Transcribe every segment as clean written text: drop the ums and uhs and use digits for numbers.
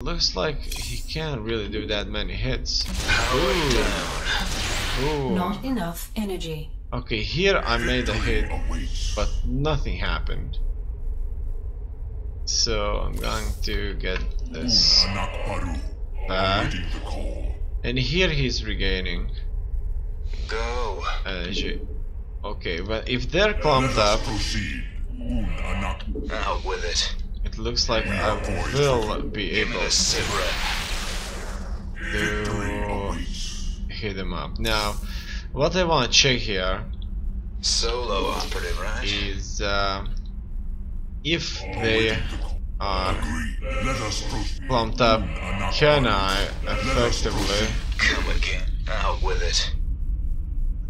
Looks like he can't really do that many hits. Ooh. Not enough energy. Okay, here I made a hit, but nothing happened. So I'm going to get this back. And here he's regaining energy. Okay, but if they're clumped up, out with it. it looks like I will be able to hit them up. Now, what I want to check here Solo operative, right? is if they are clumped up, can I effectively Come again. Out with it.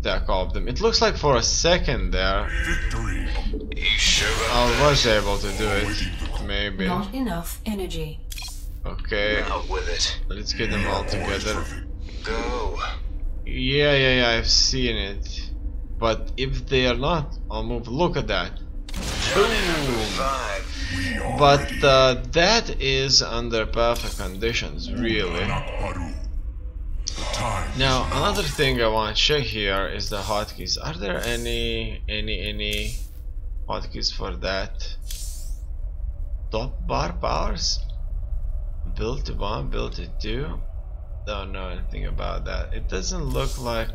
attack all of them? It looks like for a second there You sure about I was able to do it, maybe. Not enough energy. Okay, Out with it. let's get them all together. Go. Yeah, I've seen it. But if they are not, I'll move. Look at that. Revive. But that is under perfect conditions, really. Now, another thing I want to check here is the hotkeys. Are there any hotkeys for that? Top bar powers? Build to 1, build to 2? Don't know anything about that. It doesn't look like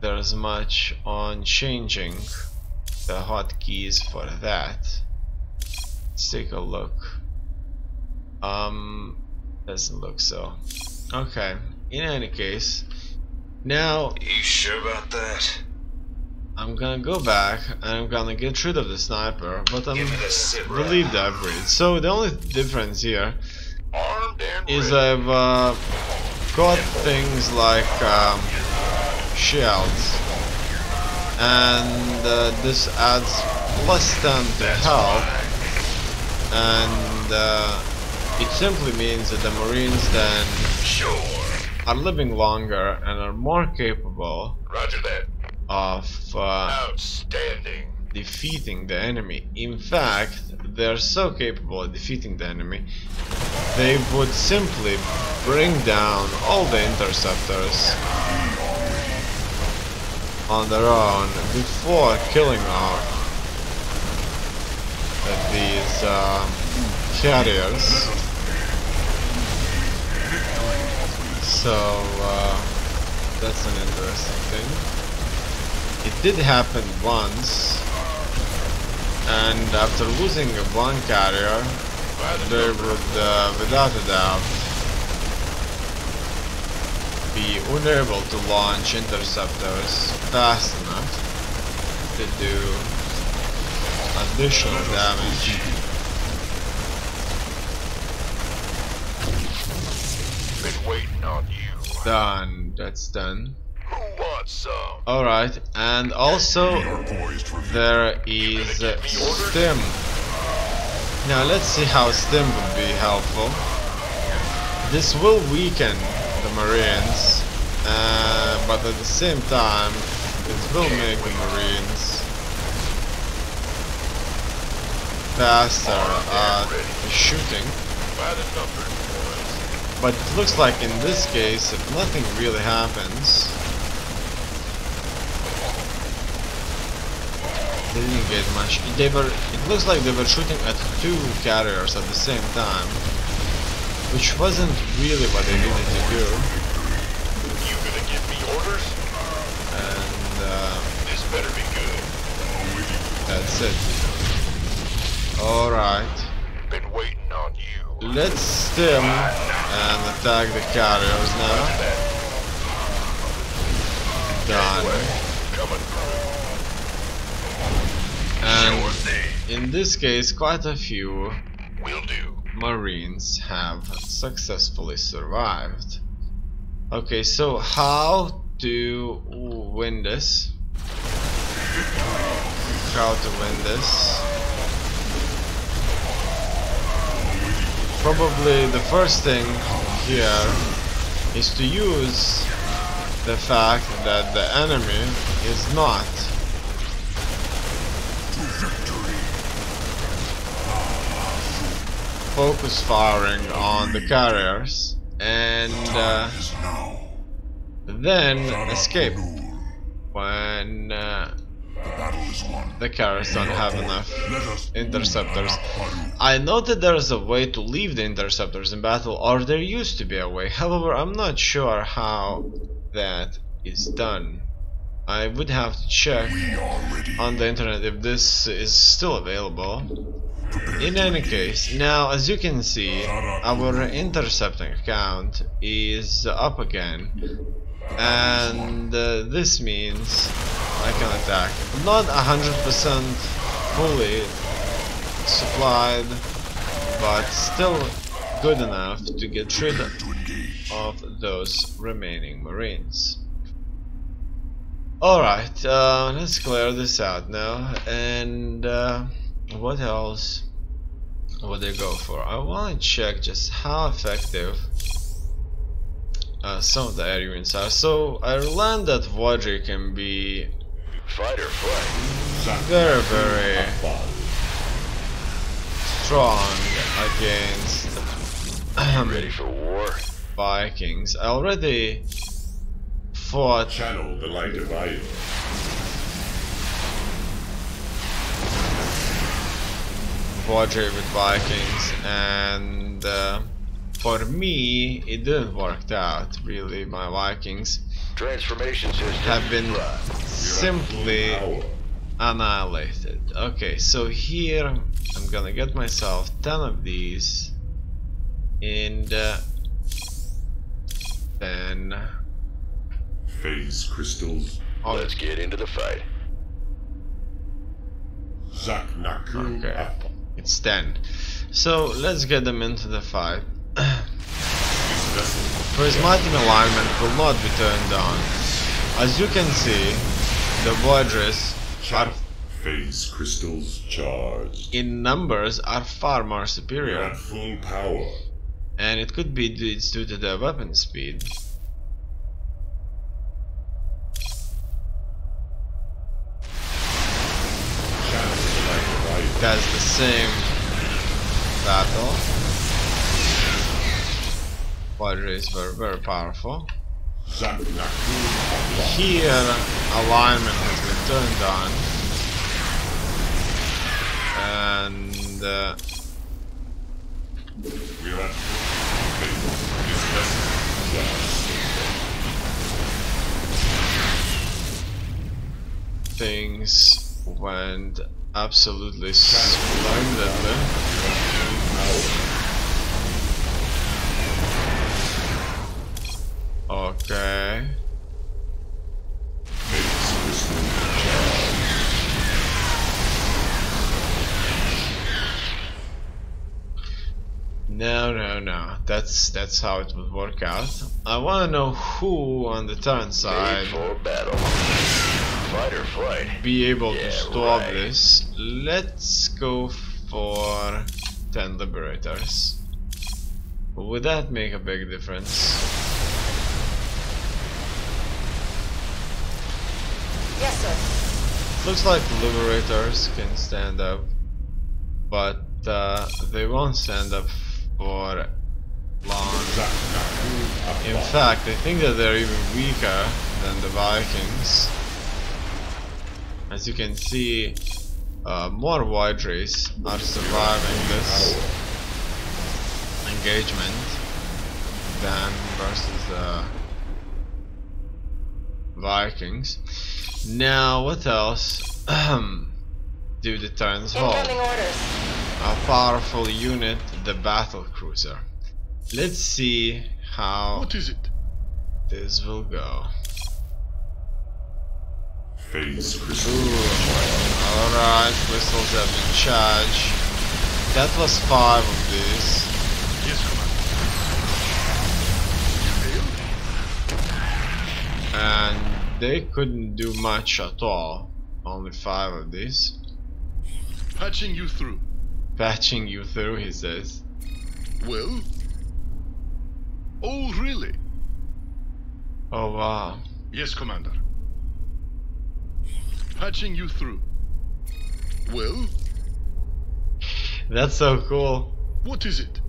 there's much on changing the hotkeys for that. Let's take a look. Doesn't look so. Okay, in any case, now You sure about that? I'm gonna go back and I'm gonna get rid of the sniper, but I'm Give me the sit rep. believe the upgrade. So the only difference here Armed and is ready. I've got things like shields, and this adds +10 to health, and it simply means that the Marines then Sure. are living longer and are more capable Roger that. of Outstanding. defeating the enemy. In fact, they're so capable of defeating the enemy, they would simply bring down all the interceptors on their own before killing off these carriers. So that's an interesting thing. It did happen once, and after losing one carrier, they would, without a doubt, be unable to launch interceptors fast enough to do additional damage. Been waiting on you. Done. That's done. Who wants some? Alright, and also there is Stim. Now let's see how Stim would be helpful. This will weaken the Marines, but at the same time it will make the Marines faster at shooting. By the numbers, boys. But it looks like in this case, if nothing really happens, they didn't get much. It looks like they were shooting at 2 carriers at the same time, which wasn't really what they needed to do. You gonna give me orders? And This better be good. that's it. Alright, Been waiting on you. let's stim and attack the carriers now. Done. Coming through. And in this case, quite a few Will do. Marines have successfully survived. Okay, so how to win this? How to win this? Probably the first thing here is to use the fact that the enemy is not focus firing on the carriers and then escape when the carriers don't have enough interceptors. I noted there is a way to leave the interceptors in battle, or there used to be a way. However, I'm not sure how that is done. I would have to check on the internet if this is still available. In any case, now as you can see, our intercepting count is up again, and this means I can attack. Not 100% fully supplied, but still good enough to get rid of those remaining Marines. Alright, let's clear this out now. And what else would I go for? I want to check just how effective some of the air units are. So I learned that Vodri can be Fight or flight. very, very strong against Ready for war? Vikings. I already fought Channel the light of iron. Vodri with Vikings, and for me it didn't work out really. My Vikings Transformation system. have been simply annihilated. Okay, so here I'm gonna get myself 10 of these, and then Phase crystals. Let's get into the fight. Zak Naku okay, up. it's 10. So let's get them into the fight. Prismatic alignment will not be turned on. As you can see, the Vodris are Phase crystals charged. in numbers are far more We're superior, at full power. and it could be it's due to the weapon speed. Channel the light of iron. That's the same battle. Vodris were very powerful. Zak Naku up. Here, alignment has been turned on, and We're at this vessel charged. things went absolutely splendidly. Okay. Phase crystals charged. No. That's how it would work out. I want to know who on the turn Made side for battle. Fight or flight. be able to Yeah, stop right. this. Let's go for 10 liberators. Would that make a big difference? Yes, sir. Looks like the liberators can stand up, but they won't stand up for long. Zak Naku up. In fact, I think that they're even weaker than the Vikings. As you can see, more Vodris are surviving this engagement than versus the Vikings. Now, what else do the turns hold? Incoming orders. A powerful unit, the battle cruiser. Let's see how What is it? this will go. Phase crystals. Alright, crystals have been charged. That was 5 of these. Yes, Commander. And they couldn't do much at all. Only 5 of these. Patching you through. Patching you through, he says. Well? Oh, really? Oh wow. Yes, Commander. Patching you through. Well? That's so cool. What is it?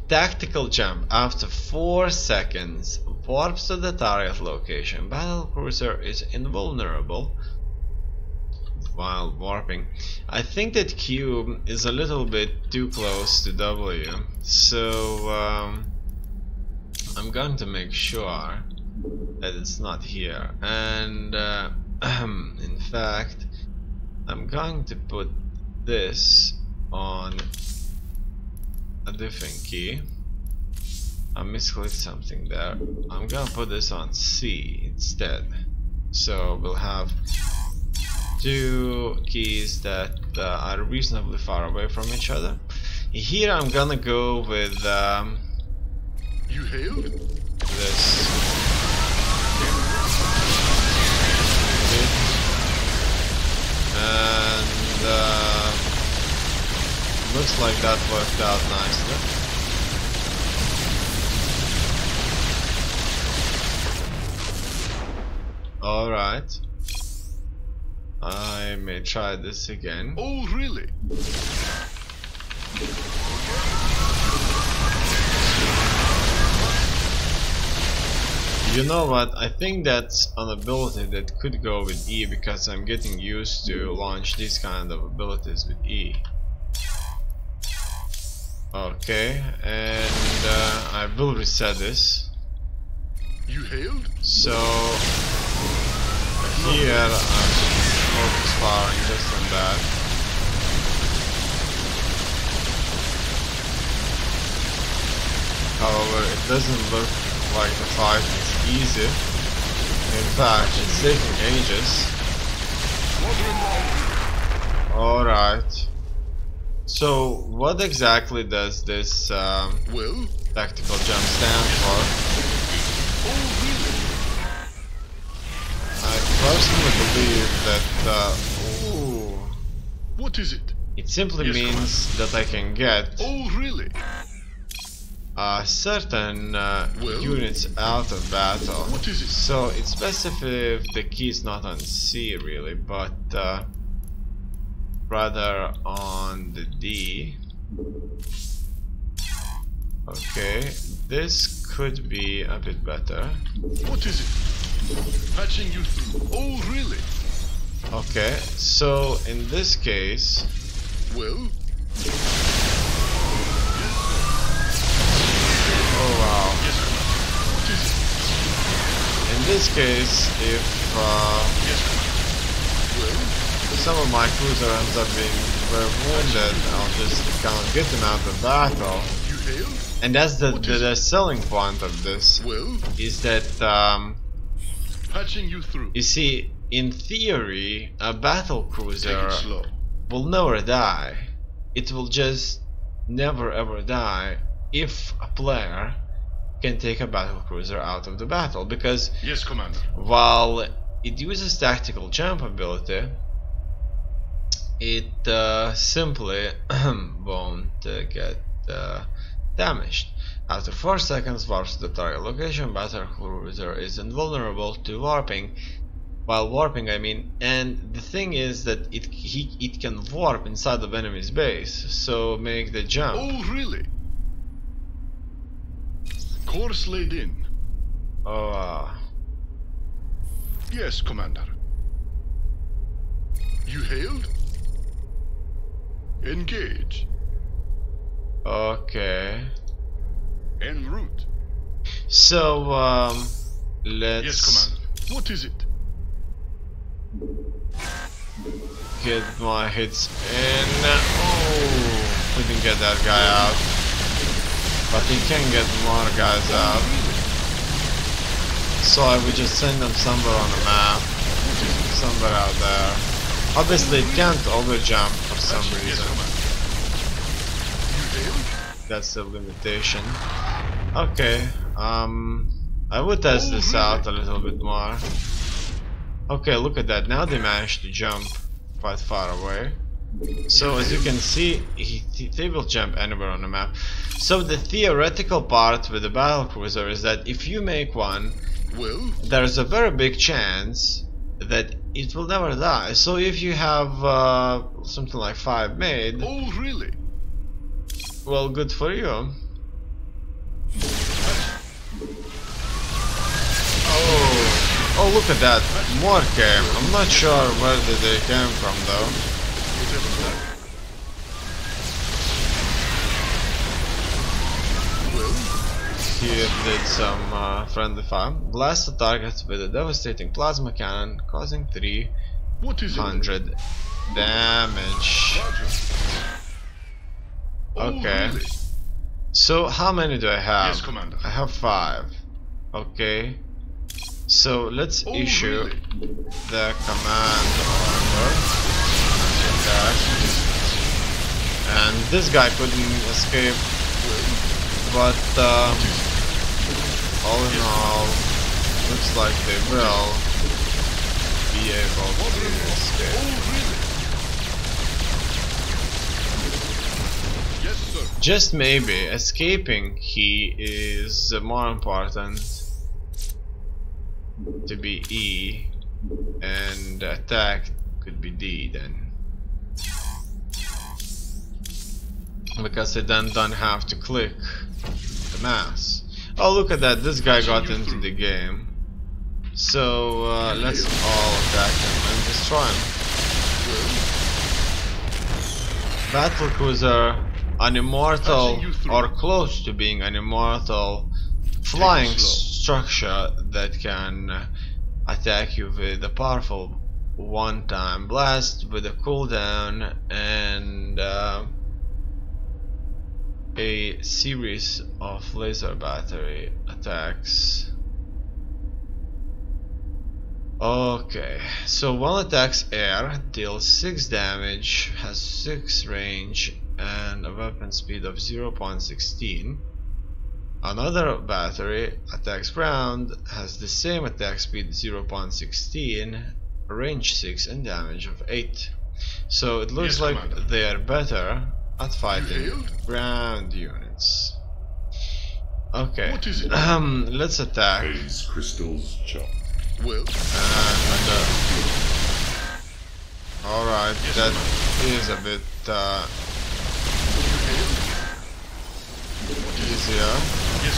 Tactical jump after 4 seconds. Warps to the target location. Battlecruiser is invulnerable while warping. I think that Q is a little bit too close to W, so I'm going to make sure that it's not here. And in fact, I'm going to put this on a different key. I misclicked something there. I'm gonna put this on C instead. So we'll have 2 keys that are reasonably far away from each other. Here I'm gonna go with You hailed? this. And looks like that worked out nicely. Alright. I may try this again. Oh, really? You know what? I think that's an ability that could go with E because I'm getting used to launch these kind of abilities with E. Okay, and I will reset this. You hailed? So here I'm focus firing this and that. However, it doesn't look like the fight is easy. In fact, it's taking ages. Alright. So, what exactly does this Well? tactical jump stand for? Oh, really? I personally believe that ooh, What is it? it simply Yes, means that I can get Oh, really? certain Well? units out of battle. What is it? So it's best if the key is not on C really, but rather on the D. Okay, this could be a bit better. What is it? Patching you through. Oh, really? Okay, so in this case, Well? oh wow. Yes, Commander. What is it? In this case, if Yes, Commander. Well? some of my cruiser ends up being very wounded, I'll just can't get them out of battle. You hailed? And that's the What is the selling point of this, Well? is that Patching you through. you see, in theory, a battle Take cruiser it slow. will never die. It will just never ever die if a player can take a battle cruiser out of the battle, because Yes, Commander. while it uses tactical jump ability, it simply won't get damaged. After 4 seconds, warps to the target location. Battle cruiser is invulnerable to warping. While warping, I mean, and the thing is that it can warp inside of enemy's base, so make the jump. Oh, really? Course laid in. Oh, Yes, Commander. You hailed? Engage. okay. En route. So let's Yes, Commander. What is it? get my hits in. Oh, we didn't get that guy out, but he can get more guys out. So I would just send them somewhere on the map, somewhere out there. Obviously, it can't overjump for some Yes, reason. Commander. You hailed? That's the limitation. Okay, I would test this out a little bit more. Okay, look at that. Now they managed to jump quite far away. So as you can see, they will jump anywhere on the map. So the theoretical part with the battlecruiser is that if you make one, Well? there's a very big chance that it will never die. So if you have something like 5 made, Oh, really? Well, good for you. Oh, look at that. More came. I'm not sure where did they came from though. Here did some friendly fire. Blast the target with a devastating plasma cannon, causing 300 damage. Okay. Really? So how many do I have? Yes, Commander. I have 5. Okay. So let's issue Really? the command order. Attack. And this guy couldn't escape, but all in all, looks like they will be able to escape. Yes, sir. Just maybe escaping he is more important to be E, and attack could be D then, because I then don't have to click the mouse. Oh, look at that, this guy got into the game. So let's all attack him and destroy him. Battlecruiser, an immortal or close to being an immortal flying structure that can attack you with a powerful one-time blast with a cooldown and a series of laser battery attacks. Okay, so one attacks air, deals 6 damage, has 6 range and a weapon speed of 0.16. Another battery attacks ground, has the same attack speed 0.16, range 6 and damage of 8. So it looks like they are better at fighting ground units. Okay, What is it? let's attack. Phase crystals jump. Well, alright, that is a bit easier. yes,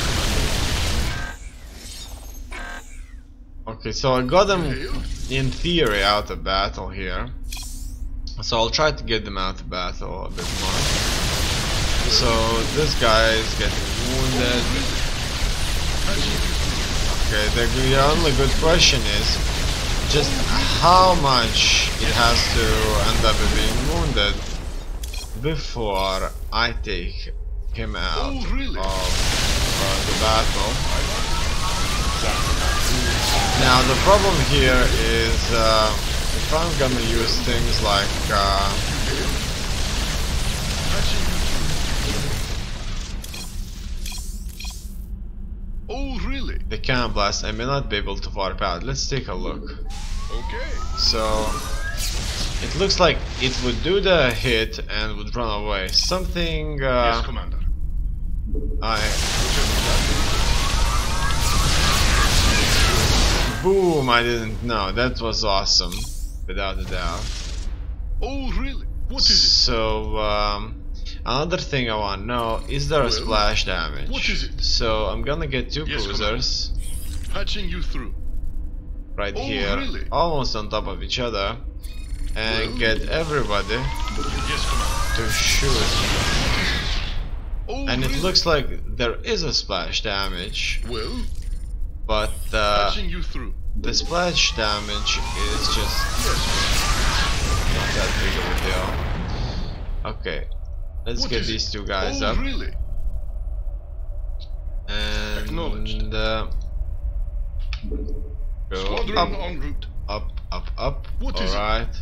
Commander. Okay, so I got them in theory out of battle here. So I'll try to get them out of battle a bit more. So this guy is getting wounded. Okay, the only good question is just how much it has to end up being wounded before I take him out of the battle. Now the problem here is if I'm gonna use things like the cannon blast, I may not be able to warp out. Let's take a look. Okay. So it looks like it would do the hit and would run away. Something yes, Commander. Boom, I didn't know. That was awesome, without a doubt. Oh, really? What is it? So, another thing I want to know, is there a splash damage? What is it? So, I'm gonna get 2 cruisers Patching you through. right here, almost on top of each other, and get everybody to shoot. And it looks like there is a splash damage. But the splash damage is just not that big of a deal. Okay, let's get these 2 guys up. And go up, up. Alright.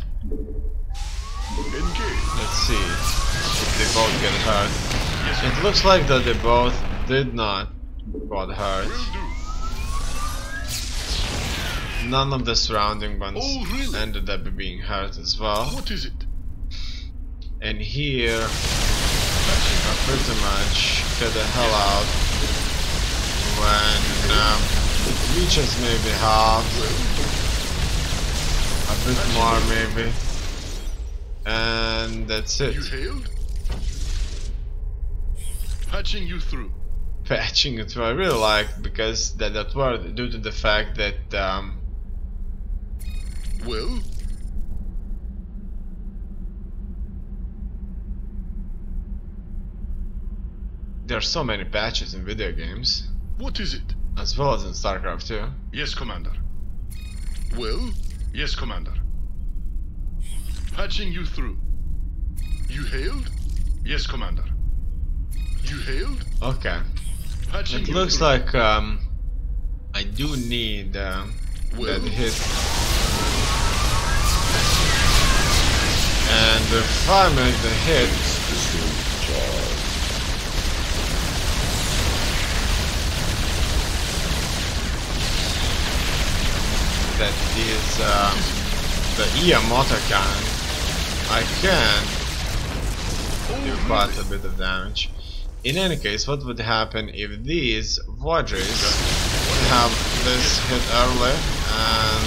Let's see if they both get hurt. It looks like that they both did not got hurt. None of the surrounding ones ended up being hurt as well. What is it? And here I pretty much get the hell out when it reaches maybe half, a bit more maybe, and that's it. Patching you through. Patching it, I really like, because that word, due to the fact that Well, there are so many patches in video games, what is it? as well as in Starcraft too. Yes, Commander. Well, yes, Commander. Patching you through. You hailed? Yes, Commander. You hailed? Okay. Patching It you looks through. like I do need that hit. And if I make the hit, Crystal charge. that is the EM motor cannon, I can do quite a bit of damage. In any case, what would happen if these Vadris have this hit early and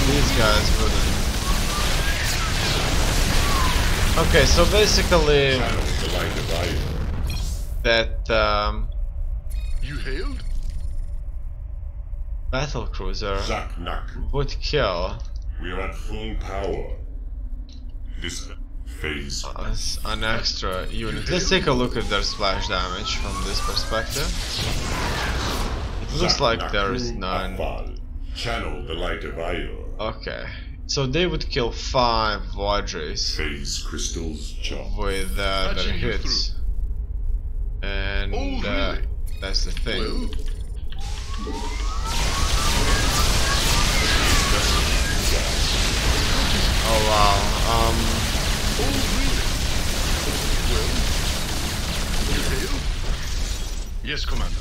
these guys wouldn't? Okay, so basically Channel the light divider. that You hailed? battle cruiser Zak Nak. would kill We are at full power. This phase. us an extra unit. Let's take a look at their splash damage from this perspective. It looks like there is none. Afal. Channel the light divider. Okay, so they would kill 5 Vadris Phase crystals charge. with their Patching you hits, and Oh, really? that's the thing. Well, Oh wow. oh, really? Well, you hailed? Yes, Commander.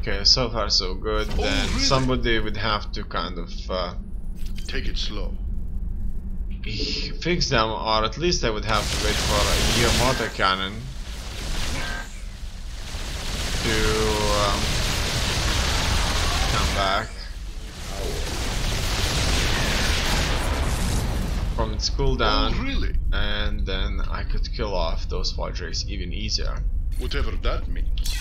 Okay, so far so good. Oh, Then really? somebody would have to kind of Take it slow. fix them, or at least I would have to wait for a Yamato cannon to come back from its cooldown, Oh, really? and then I could kill off those Vadris even easier. Whatever that means.